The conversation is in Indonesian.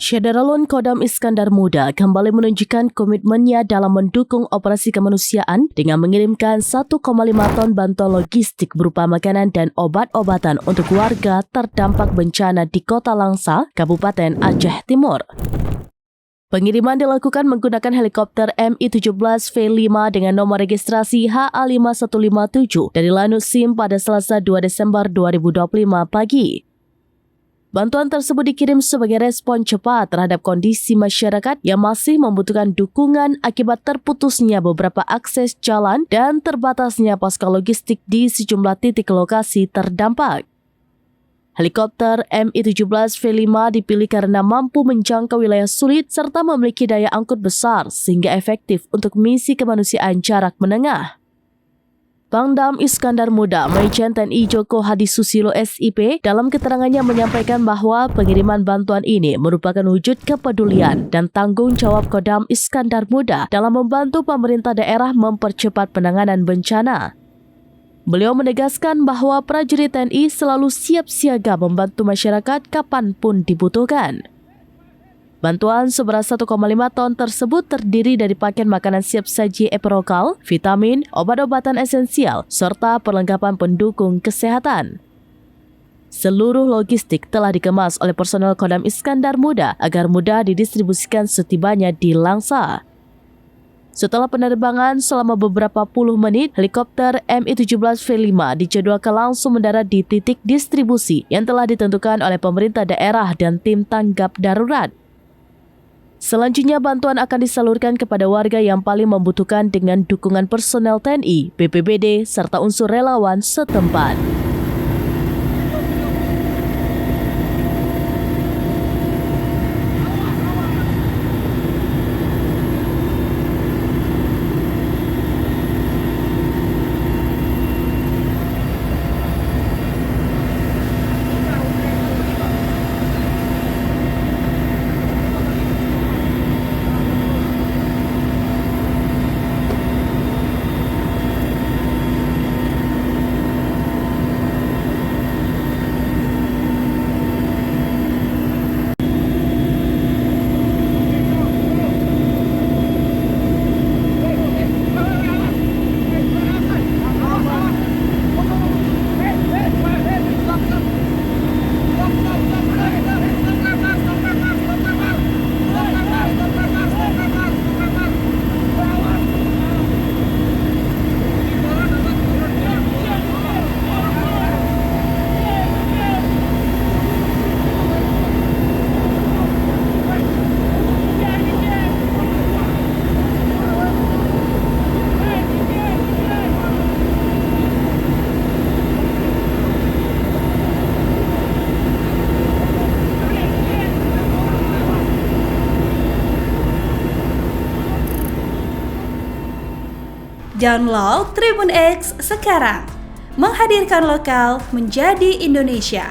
Syederalun Kodam Iskandar Muda kembali menunjukkan komitmennya dalam mendukung operasi kemanusiaan dengan mengirimkan 1,5 ton bantuan logistik berupa makanan dan obat-obatan untuk warga terdampak bencana di Kota Langsa, Kabupaten Aceh Timur. Pengiriman dilakukan menggunakan helikopter Mi-17V5 dengan nomor registrasi HA5157 dari Lanut SIM pada Selasa 2 Desember 2025 pagi. Bantuan tersebut dikirim sebagai respon cepat terhadap kondisi masyarakat yang masih membutuhkan dukungan akibat terputusnya beberapa akses jalan dan terbatasnya posko logistik di sejumlah titik lokasi terdampak. Helikopter Mi-17V5 dipilih karena mampu menjangkau wilayah sulit serta memiliki daya angkut besar sehingga efektif untuk misi kemanusiaan jarak menengah. Pangdam Iskandar Muda Majen TNI Joko Hadi Susilo SIP dalam keterangannya menyampaikan bahwa pengiriman bantuan ini merupakan wujud kepedulian dan tanggung jawab Kodam Iskandar Muda dalam membantu pemerintah daerah mempercepat penanganan bencana. Beliau menegaskan bahwa prajurit TNI selalu siap siaga membantu masyarakat kapanpun dibutuhkan. Bantuan seberat 1,5 ton tersebut terdiri dari paket makanan siap saji eprokal, vitamin, obat-obatan esensial, serta perlengkapan pendukung kesehatan. Seluruh logistik telah dikemas oleh personel Kodam Iskandar Muda agar mudah didistribusikan setibanya di Langsa. Setelah penerbangan selama beberapa puluh menit, helikopter Mi-17V5 dijadwalkan langsung mendarat di titik distribusi yang telah ditentukan oleh pemerintah daerah dan tim tanggap darurat. Selanjutnya, bantuan akan disalurkan kepada warga yang paling membutuhkan dengan dukungan personel TNI, BPBD, serta unsur relawan setempat. Download Tribun X sekarang, menghadirkan lokal menjadi Indonesia.